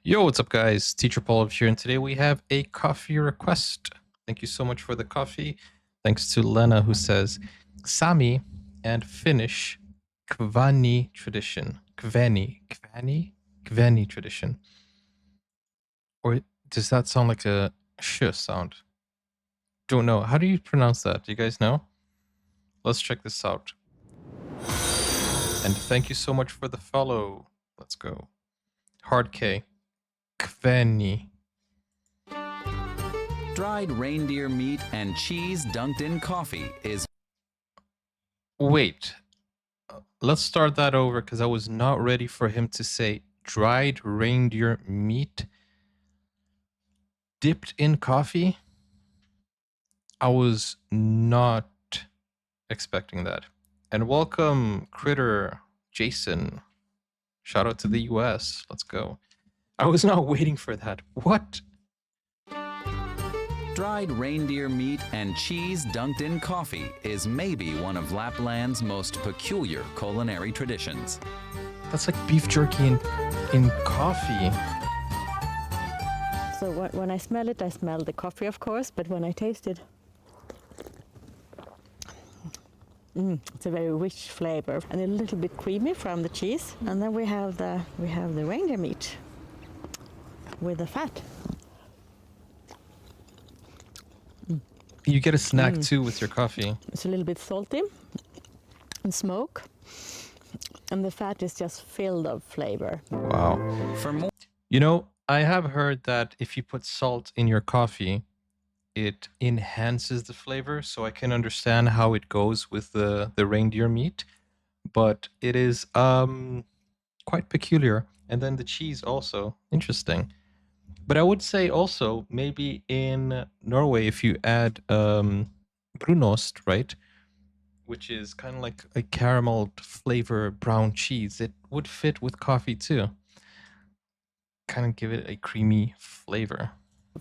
Yo, what's up, guys? Teacher Paul here, and today we have a coffee request. Thank you so much for the coffee. Thanks to Lena, who says Sami and Finnish Kvani tradition. Kvani tradition. Or does that sound like a sh sound? Don't know. How do you pronounce that? Do you guys know? Let's check this out. And thank you so much for the follow. Let's go. Hard K. Kveni. Dried reindeer meat and cheese dunked in coffee is... Wait. Let's start that over because I was not ready for him to say dried reindeer meat dipped in coffee. I was not expecting that. And welcome, Critter Jason. Shout out to the US. Let's go. I was not waiting for that. What? Dried reindeer meat and cheese dunked in coffee is maybe one of Lapland's most peculiar culinary traditions. That's like beef jerky in coffee. So when I smell it, I smell the coffee, of course, but when I taste it, it's a very rich flavor and a little bit creamy from the cheese. And then we have the reindeer meat with the fat. You get a snack too with your coffee. It's a little bit salty and smoke, and the fat is just filled of flavor. Wow. For more... You know, I have heard that if you put salt in your coffee, it enhances the flavor, so I can understand how it goes with the reindeer meat, but it is quite peculiar. And then the cheese also, interesting. But I would say also, maybe in Norway, if you add brunost, right, which is kind of like a caramel flavor brown cheese, it would fit with coffee too. Kind of give it a creamy flavor.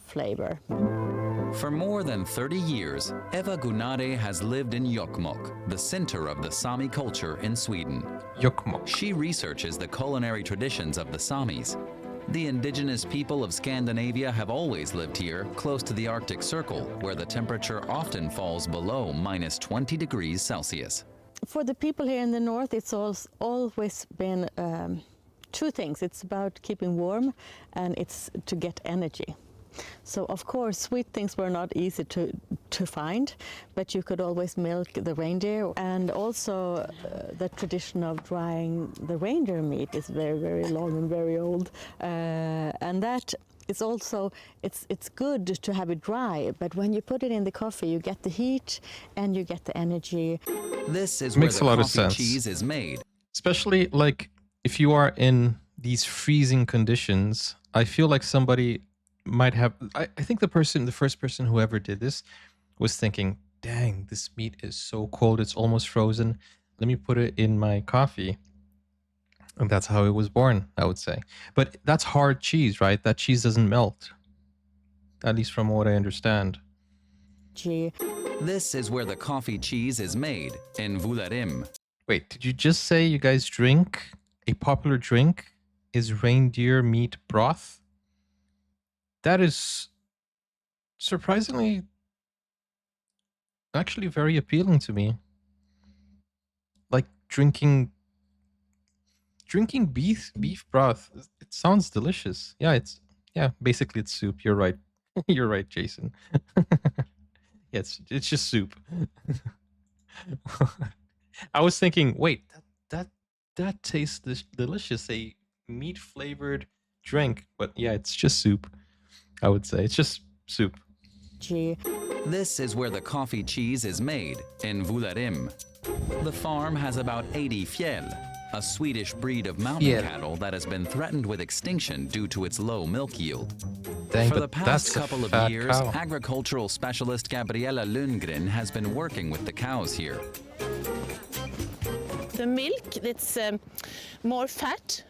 For more than 30 years, Eva Gunare has lived in Jokkmokk, the center of the Sami culture in Sweden. Jokkmokk. She researches the culinary traditions of the Samis. The indigenous people of Scandinavia have always lived here, close to the Arctic Circle, where the temperature often falls below minus 20 degrees Celsius. For the people here in the north, it's always been two things. It's about keeping warm, and it's to get energy. So of course, sweet things were not easy to find, but you could always milk the reindeer. And also the tradition of drying the reindeer meat is very, very long and very old. And that is also, it's good to have it dry, but when you put it in the coffee, you get the heat and you get the energy. This is Makes where a lot the of coffee sense. cheese is made. Especially like if you are in these freezing conditions, I feel like somebody might have, I think the first person who ever did this was thinking, dang, this meat is so cold, it's almost frozen. Let me put it in my coffee. And that's how it was born, I would say. But that's hard cheese, right? That cheese doesn't melt. At least from what I understand. This is where the coffee cheese is made, in Vullarim. Wait, did you just say you guys drink, a popular drink is reindeer meat broth? That is surprisingly actually very appealing to me. Like drinking beef broth. It sounds delicious. Yeah, basically it's soup. You're right. You're right, Jason. Yeah, it's just soup. I was thinking, wait, that tastes delicious, a meat flavored drink, but yeah, it's just soup. I would say it's just soup. This is where the coffee cheese is made, in Vullarim. The farm has about 80 fjäll, a Swedish breed of mountain cattle that has been threatened with extinction due to its low milk yield. Dang, For the but past that's couple a of fat years, cow. agricultural specialist Gabriella Lundgren has been working with the cows here. The milk, it's more fat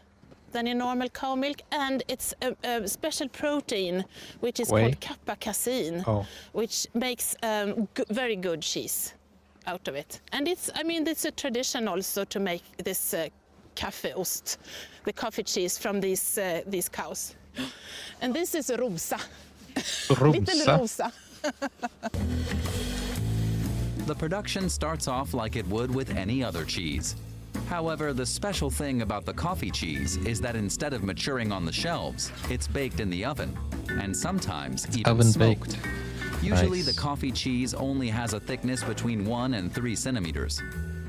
than in normal cow milk, and it's a special protein which is called kappa casein, which makes very good cheese out of it. And it's a tradition also to make this kaffeost, the coffee cheese from these cows. And this is Rosa. Rosa. Little Rosa. The production starts off like it would with any other cheese. However, the special thing about the coffee cheese is that instead of maturing on the shelves, it's baked in the oven, and sometimes even Oven smoked. baked. Usually Nice. the coffee cheese only has a thickness between 1 and 3 centimeters.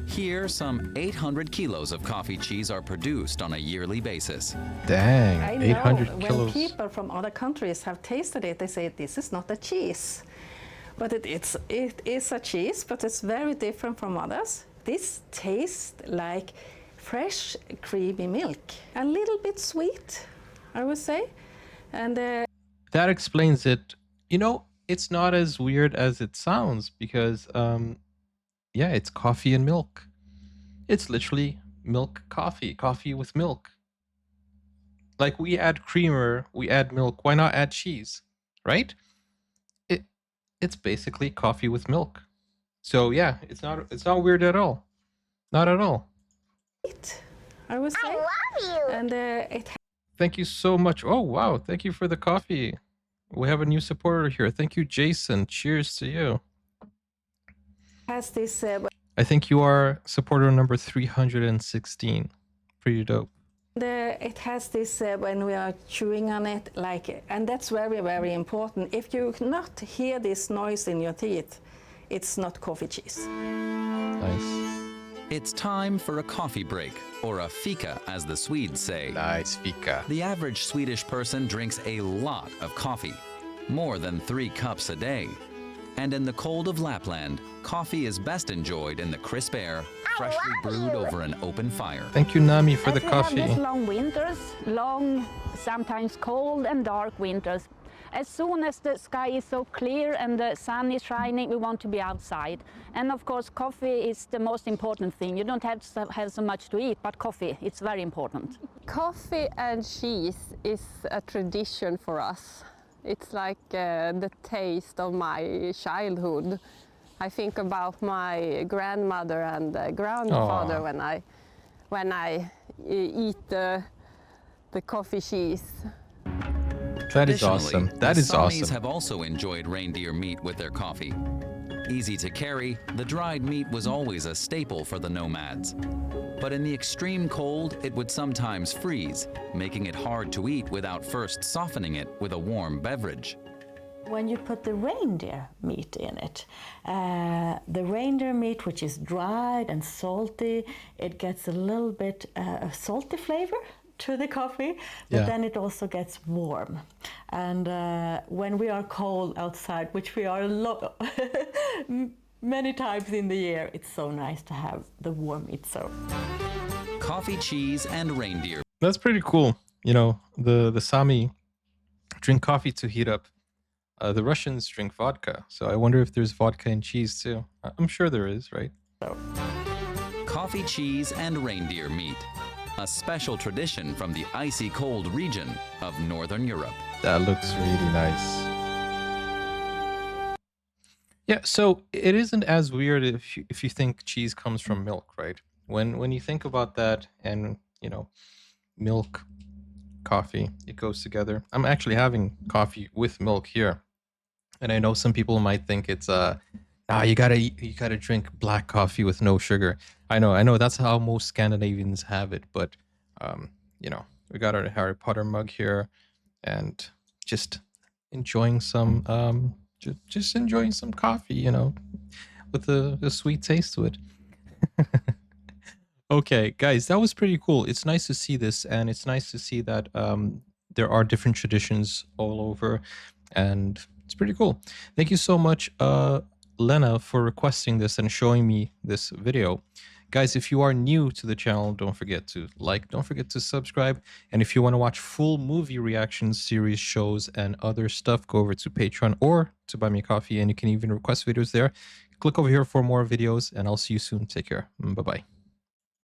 Here, some 800 kilos of coffee cheese are produced on a yearly basis. Dang, I know 800 when kilos. people from other countries have tasted it, they say this is not a cheese. But it is a cheese, but it's very different from others. This tastes like fresh, creamy milk. A little bit sweet, I would say. And That explains it. You know, it's not as weird as it sounds because, yeah, it's coffee and milk. It's literally milk coffee, coffee with milk. Like we add creamer, we add milk. Why not add cheese, right? It's basically coffee with milk. So yeah, it's not weird at all. Not at all. I would say. I love you. And Thank you so much. Oh wow, thank you for the coffee. We have a new supporter here. Thank you, Jason. Cheers to you. has this. I think you are supporter number 316. Pretty dope. It has this when we are chewing on it, and that's very, very important. If you not hear this noise in your teeth, it's not coffee cheese. Nice. It's time for a coffee break, or a fika as the Swedes say. Nice fika. The average Swedish person drinks a lot of coffee, more than 3 cups a day. And in the cold of Lapland, coffee is best enjoyed in the crisp air, freshly brewed over an open fire. Thank you, Nami, for the We coffee. have these long winters, long, sometimes cold and dark winters. As soon as the sky is so clear and the sun is shining, we want to be outside. And of course, coffee is the most important thing. You don't have to have so much to eat, but coffee, it's very important. Coffee and cheese is a tradition for us. It's like the taste of my childhood. I think about my grandmother and grandfather when I eat the coffee cheese. That is awesome. That is the Samis awesome. have also enjoyed reindeer meat with their coffee. Easy to carry, the dried meat was always a staple for the nomads. But in the extreme cold, it would sometimes freeze, making it hard to eat without first softening it with a warm beverage. When you put the reindeer meat in it, the reindeer meat, which is dried and salty, it gets a little bit of salty flavor to the coffee, but Yeah. then it also gets warm. And when we are cold outside, which we are many times in the year, it's so nice to have the warm meat. So Coffee, cheese, and reindeer. That's pretty cool. You know, the Sami drink coffee to heat up. The Russians drink vodka. So I wonder if there's vodka and cheese too. I'm sure there is, right? Coffee, cheese, and reindeer meat. A special tradition from the icy cold region of Northern Europe. That looks really nice. Yeah, so it isn't as weird if you think cheese comes from milk, right? When you think about that and, you know, milk, coffee, it goes together. I'm actually having coffee with milk here. And I know some people might think it's you gotta drink black coffee with no sugar. I know that's how most Scandinavians have it, but you know, we got our Harry Potter mug here and just enjoying some just enjoying some coffee, you know, with a sweet taste to it. Okay, guys, that was pretty cool. It's nice to see this, and it's nice to see that there are different traditions all over, and it's pretty cool. Thank you so much, Lena, for requesting this and showing me this video. Guys, if you are new to the channel, don't forget to like, don't forget to subscribe. And if you want to watch full movie reactions, series, shows, and other stuff, go over to Patreon or to Buy Me a Coffee, and you can even request videos there. Click over here for more videos, and I'll see you soon. Take care. Bye-bye.